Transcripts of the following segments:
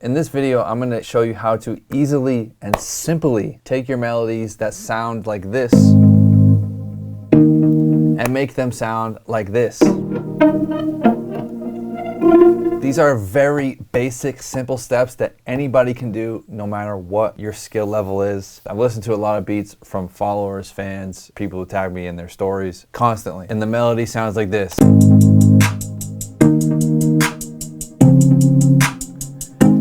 In this video, I'm going to show you how to easily and simply take your melodies that sound like this and make them sound like this. These are very basic, simple steps that anybody can do no matter what your skill level is. I've listened to a lot of beats from followers, fans, people who tag me in their stories constantly. And the melody sounds like this.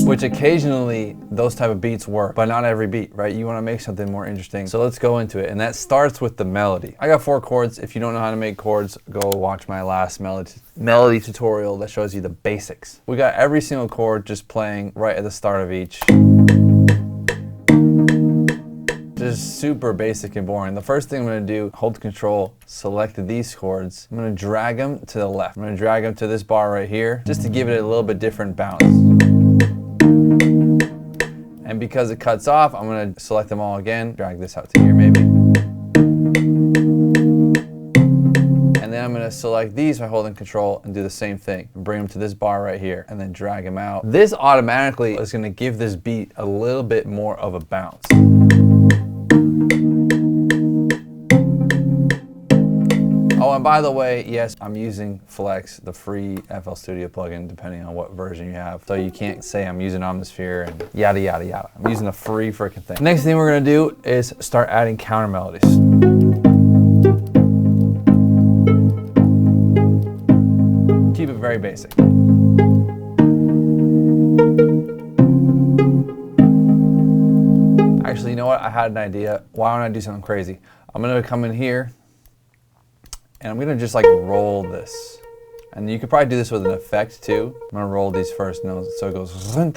Which occasionally those type of beats work, but not every beat, right? You want to make something more interesting. So let's go into it. And that starts with the melody. I got 4 chords. If you don't know how to make chords, go watch my last melody tutorial that shows you the basics. We got every single chord just playing right at the start of each. Just super basic and boring. The first thing I'm going to do, hold control, select these chords. I'm going to drag them to the left. I'm going to drag them to this bar right here, just to give it a little bit different bounce. And because it cuts off, I'm going to select them all again, drag this out to here maybe. And then I'm going to select these by holding control and do the same thing. Bring them to this bar right here and then drag them out. This automatically is going to give this beat a little bit more of a bounce. Oh, and by the way, yes, I'm using Flex, the free FL Studio plugin, depending on what version you have. So you can't say I'm using Omnisphere and yada, yada, yada. I'm using the free freaking thing. Next thing we're gonna do is start adding counter melodies. Keep it very basic. Actually, you know what? I had an idea. Why don't I do something crazy? I'm gonna come in here and I'm gonna just like roll this. And you could probably do this with an effect too. I'm gonna roll these first notes so it goes. So I'm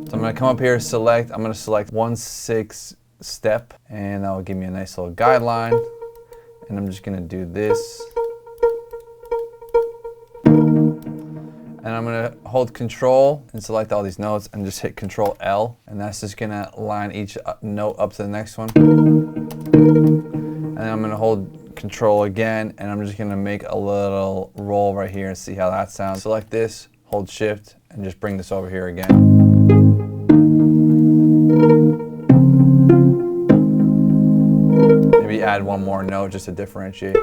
gonna come up here, select, I'm gonna select 1/6 step, and that will give me a nice little guideline. And I'm just gonna do this. And I'm gonna hold control and select all these notes and just hit Control L. And that's just gonna line each note up to the next one. And then I'm going to hold control again, and I'm just going to make a little roll right here and see how that sounds. Select this, hold shift, and just bring this over here again. Maybe add one more note just to differentiate.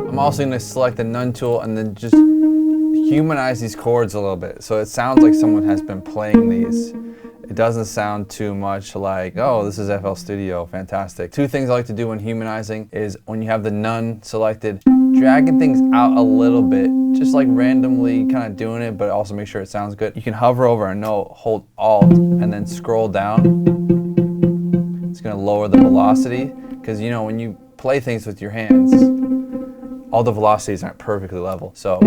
I'm also going to select the none tool and then just humanize these chords a little bit so it sounds like someone has been playing these. It doesn't sound too much like, oh, this is FL Studio, fantastic. 2 things I like to do when humanizing is when you have the none selected, dragging things out a little bit, just like randomly kind of doing it, but also make sure it sounds good. You can hover over a note, hold Alt, and then scroll down. It's gonna lower the velocity, because you know, when you play things with your hands, all the velocities aren't perfectly level. So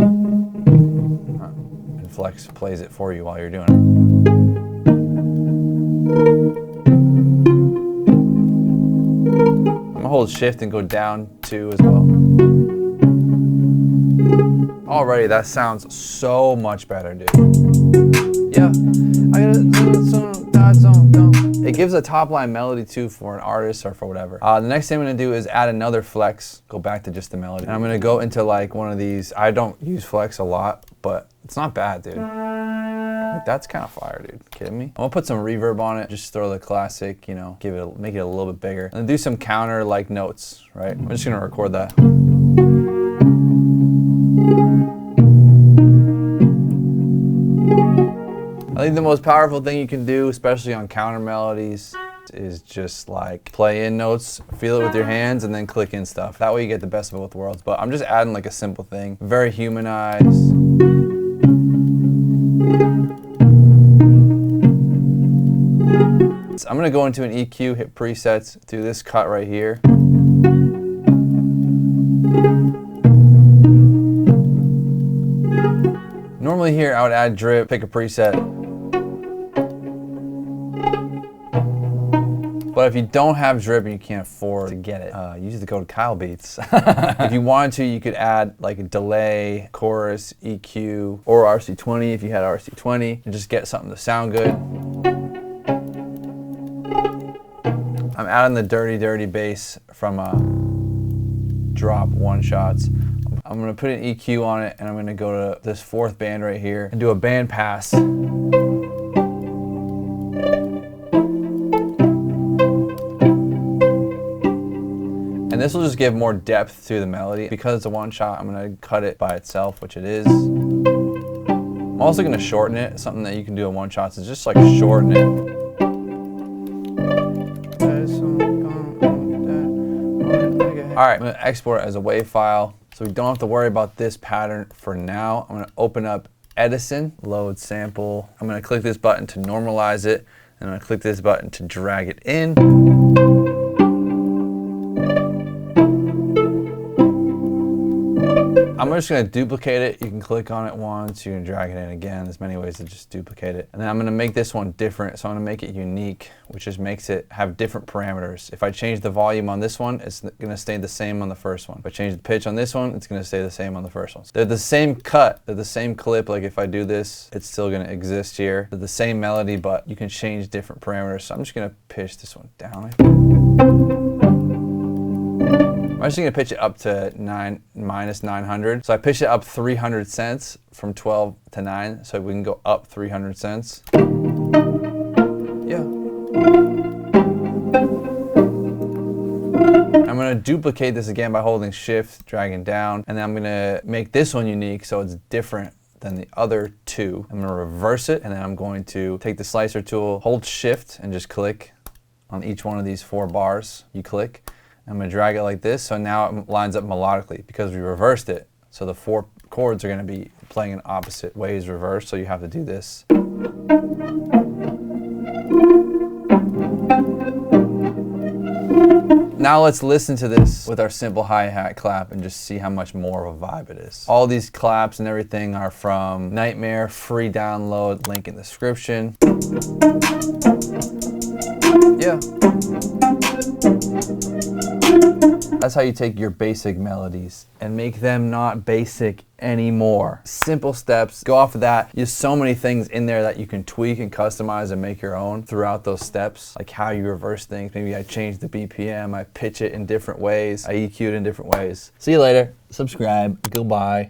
Flex plays it for you while you're doing it. I'm gonna hold shift and go down 2 as well. Already that sounds so much better, dude. Yeah, I got it gives a top line melody too for an artist or for whatever. The next thing I'm gonna do is add another flex, go back to just the melody. And I'm gonna go into like one of these, I don't use flex a lot, but it's not bad, dude. Like, that's kind of fire, dude. Kidding me? I'm gonna put some reverb on it, just throw the classic, you know, make it a little bit bigger. And do some counter like notes, right? I'm just gonna record that. I think the most powerful thing you can do, especially on counter melodies, is just like play in notes, feel it with your hands, and then click in stuff. That way you get the best of both worlds. But I'm just adding like a simple thing, very humanized. So I'm gonna go into an EQ, hit presets, do this cut right here. Normally here I would add drip, pick a preset. But if you don't have drip and you can't afford to get it, use the code KyleBeats. If you wanted to, you could add like a delay, chorus, EQ, or RC20 if you had RC20, and just get something to sound good. I'm adding the dirty, dirty bass from drop one shots. I'm gonna put an EQ on it, and I'm gonna go to this fourth band right here and do a band pass. And this will just give more depth to the melody. Because it's a one shot, I'm gonna cut it by itself, which it is. I'm also gonna shorten it. Something that you can do in one shots is just like shorten it. All right, I'm gonna export it as a WAV file, so we don't have to worry about this pattern for now. I'm gonna open up Edison, load sample. I'm gonna click this button to normalize it, and I'm gonna click this button to drag it in. I'm just going to duplicate it. You can click on it once, you can drag it in again. There's many ways to just duplicate it. And then I'm going to make this one different. So I'm going to make it unique, which just makes it have different parameters. If I change the volume on this one, it's going to stay the same on the first one. If I change the pitch on this one, it's going to stay the same on the first one. So they're the same cut, they're the same clip. Like if I do this, it's still going to exist here. They're the same melody, but you can change different parameters. So I'm just going to pitch this one down. I'm just going to pitch it up to minus 900. So I pitch it up 300 cents from 12 to 9. So we can go up 300 cents. Yeah. I'm going to duplicate this again by holding shift, dragging down. And then I'm going to make this one unique so it's different than the other two. I'm going to reverse it, and then I'm going to take the slicer tool, hold shift, and just click on each one of these 4 bars. You click. I'm going to drag it like this, so now it lines up melodically because we reversed it. So the 4 chords are going to be playing in opposite ways reversed, so you have to do this. Now let's listen to this with our simple hi-hat clap and just see how much more of a vibe it is. All these claps and everything are from Nightmare, free download, link in the description. Yeah. That's how you take your basic melodies and make them not basic anymore. Simple steps, go off of that. There's so many things in there that you can tweak and customize and make your own throughout those steps, like how you reverse things. Maybe I change the BPM, I pitch it in different ways, I EQ it in different ways. See you later, subscribe, goodbye.